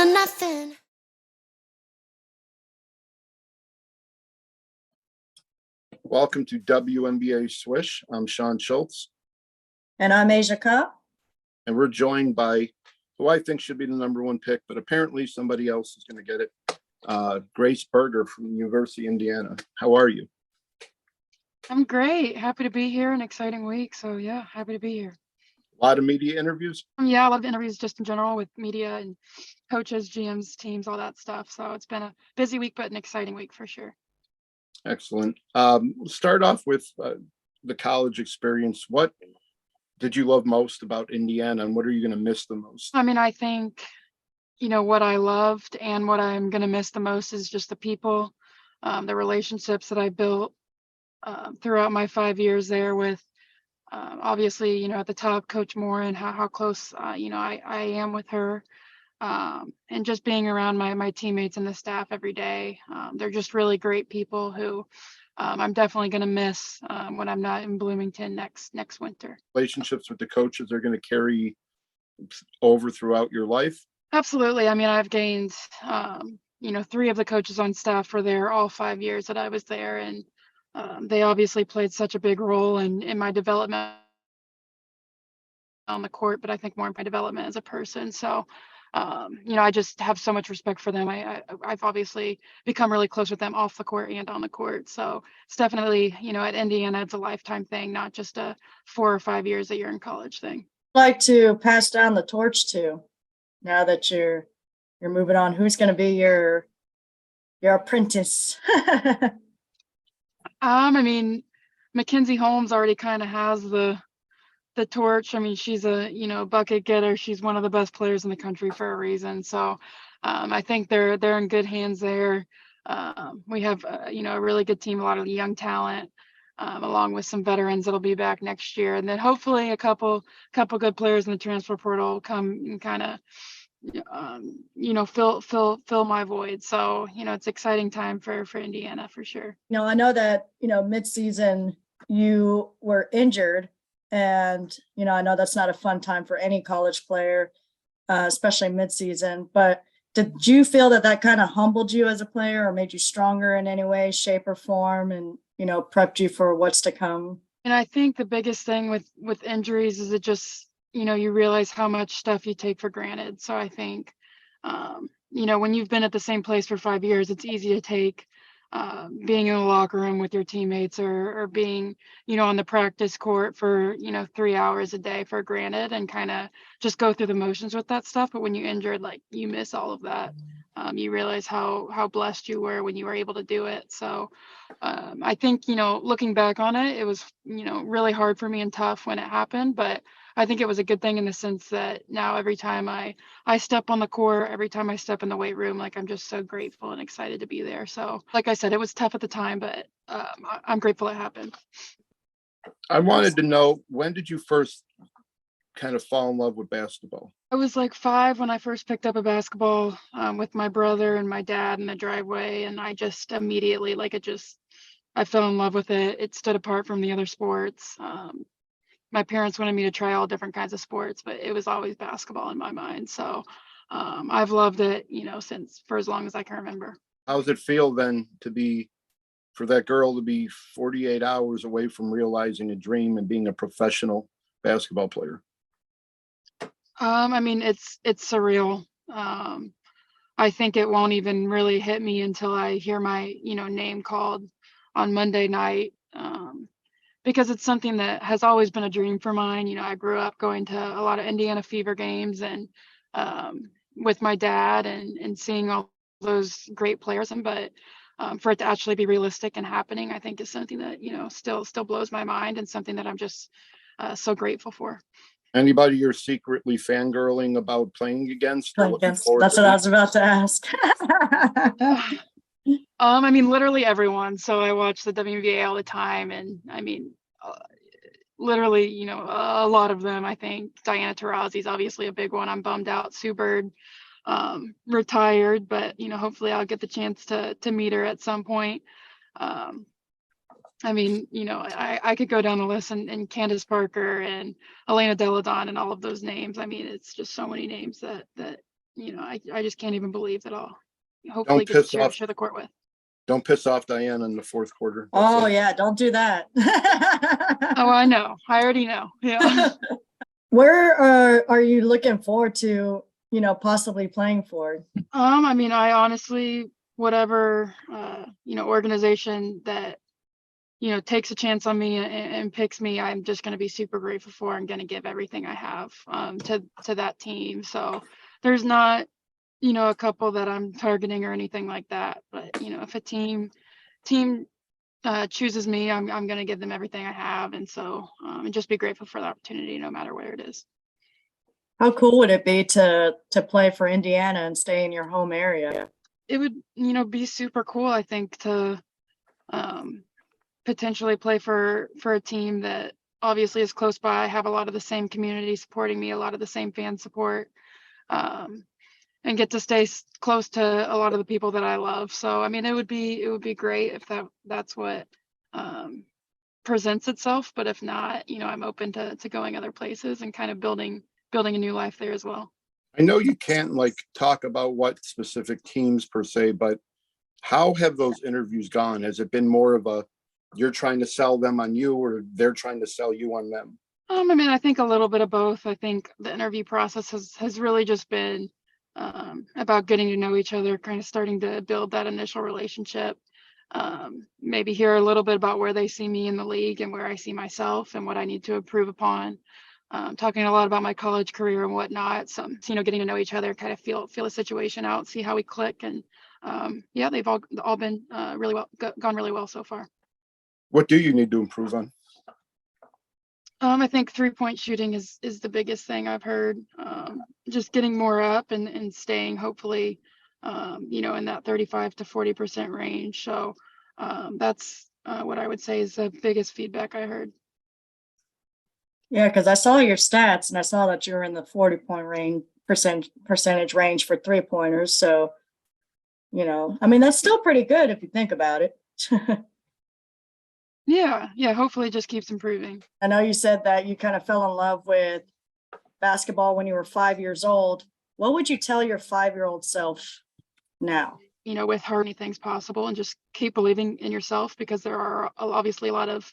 or nothing. Welcome to WNBA Swish. I'm Sean Schultz. And I'm Asia Kopp. And we're joined by who I think should be the #1 pick, but apparently somebody else is going to get it. Grace Berger from the University of Indiana. How are you? I'm great. Happy to be here. An exciting week. So yeah, happy to be here. A lot of media interviews? Yeah, a lot of interviews just in general with media and coaches, GMs, teams, all that stuff. So it's been a busy week, but an exciting week for sure. Excellent. We'll start off with the college experience. What did you love most about Indiana, and what are you going to miss the most? I mean, I think, what I loved and what I'm going to miss the most is just the people, the relationships that I built throughout my 5 years there with, obviously, at the top, Coach Moore, and how close, I am with her. And just being around my teammates and the staff every day. They're just really great people who I'm definitely going to miss when I'm not in Bloomington next winter. Relationships with the coaches are going to carry over throughout your life? Absolutely. I mean, I've gained, 3 of the coaches on staff were there all 5 years that I was there. And they obviously played such a big role in my development on the court, but I think more in my development as a person. So I just have so much respect for them. I've obviously become really close with them off the court and on the court. So it's definitely, at Indiana, it's a lifetime thing, not just a 4 or 5 years that you're in college thing. I'd like to pass down the torch to, now that you're moving on. Who's going to be your apprentice? I mean, Mackenzie Holmes already kind of has the torch. I mean, she's a bucket getter. She's one of the best players in the country for a reason. So I think they're in good hands there. We have a really good team, a lot of young talent, along with some veterans that'll be back next year, and then hopefully a couple good players in the transfer portal come and kind of fill my void. So it's exciting time for Indiana for sure. I know that midseason you were injured. And, I know that's not a fun time for any college player, especially midseason. But did you feel that kind of humbled you as a player or made you stronger in any way, shape, or form, and, prepped you for what's to come? And I think the biggest thing with injuries is it just, you realize how much stuff you take for granted. So I think, when you've been at the same place for 5 years, it's easy to take being in the locker room with your teammates or being, on the practice court for, 3 hours a day for granted and kind of just go through the motions with that stuff. But when you're injured, like you miss all of that. You realize how blessed you were when you were able to do it. So I think, looking back on it, it was, really hard for me and tough when it happened, but I think it was a good thing in the sense that now every time I step on the court, every time I step in the weight room, like I'm just so grateful and excited to be there. So like I said, it was tough at the time, but I'm grateful it happened. I wanted to know, when did you first kind of fall in love with basketball? I was like 5 when I first picked up a basketball with my brother and my dad in the driveway. And I just immediately, I fell in love with it. It stood apart from the other sports. My parents wanted me to try all different kinds of sports, but it was always basketball in my mind. So I've loved it, since for as long as I can remember. How does it feel then for that girl to be 48 hours away from realizing a dream and being a professional basketball player? I mean, it's surreal. I think it won't even really hit me until I hear my, name called on Monday night. Because it's something that has always been a dream for mine. I grew up going to a lot of Indiana Fever games and with my dad and seeing all those great players. But for it to actually be realistic and happening, I think is something that, still blows my mind and something that I'm just so grateful for. Anybody you're secretly fangirling about playing against? That's what I was about to ask. I mean, literally everyone. So I watch the WNBA all the time, and I mean, literally, a lot of them. I think Diana Taurasi is obviously a big one. I'm bummed out Sue Bird retired, but hopefully I'll get the chance to meet her at some point. I mean, I could go down the list and Candace Parker and Elena Deladon and all of those names. I mean, it's just so many names that I just can't even believe that I'll hopefully get to share the court with. Don't piss off Diane in the fourth quarter. Oh yeah, don't do that. Oh, I know. I already know. Yeah. Where are you looking forward to, possibly playing for? I mean, I honestly, whatever, organization that, takes a chance on me and picks me, I'm just going to be super grateful for and going to give everything I have, to that team. So there's not, a couple that I'm targeting or anything like that. But, if a team chooses me, I'm going to give them everything I have. And so, and just be grateful for the opportunity, no matter where it is. How cool would it be to play for Indiana and stay in your home area? It would, be super cool, I think, to potentially play for a team that obviously is close by, have a lot of the same community supporting me, a lot of the same fan support, and get to stay close to a lot of the people that I love. So, I mean, it would be great if that's what presents itself. But if not, I'm open to going other places and kind of building a new life there as well. I know you can't talk about what specific teams per se, but how have those interviews gone? Has it been more of a, you're trying to sell them on you, or they're trying to sell you on them? I mean, I think a little bit of both. I think the interview process has really just been about getting to know each other, kind of starting to build that initial relationship. Maybe hear a little bit about where they see me in the league and where I see myself and what I need to improve upon. Talking a lot about my college career and whatnot. So, getting to know each other, kind of feel the situation out, see how we click. And yeah, they've all been really well, gone really well so far. What do you need to improve on? I think 3-point shooting is the biggest thing I've heard. Just getting more up and staying hopefully, in that 35 to 40% range. So that's what I would say is the biggest feedback I heard. Yeah, because I saw your stats and I saw that you were in the 40-point range percentage range for 3-pointers. So, I mean, that's still pretty good if you think about it. Yeah, hopefully it just keeps improving. I know you said that you kind of fell in love with basketball when you were 5 years old. What would you tell your 5-year-old self now? With how many things possible, and just keep believing in yourself, because there are obviously a lot of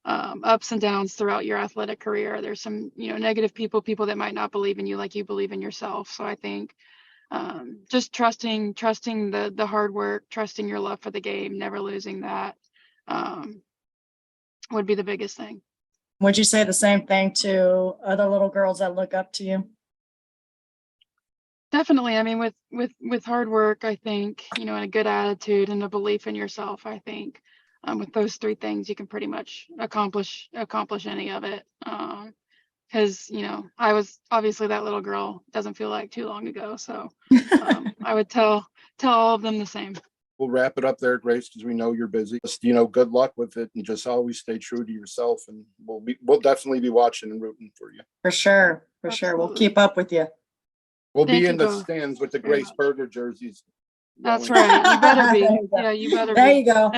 ups and downs throughout your athletic career. There's some, negative people that might not believe in you like you believe in yourself. So I think just trusting the hard work, trusting your love for the game, never losing that would be the biggest thing. Would you say the same thing to other little girls that look up to you? Definitely. I mean, with hard work, I think, and a good attitude and a belief in yourself, I think with those 3 things, you can pretty much accomplish any of it. Because, I was obviously that little girl, doesn't feel like too long ago. So I would tell all of them the same. We'll wrap it up there, Grace, because we know you're busy. Just, good luck with it, and just always stay true to yourself. And we'll definitely be watching and rooting for you. For sure. Absolutely. We'll keep up with you. We'll Thank be you in the both. stands with the Grace Berger jerseys. That's right. You better be. There you go. Yeah, you better There be. you go.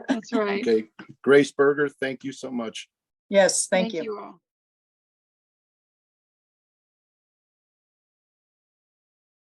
That's right. Okay. Grace Berger, thank you so much. Yes, thank you. You all.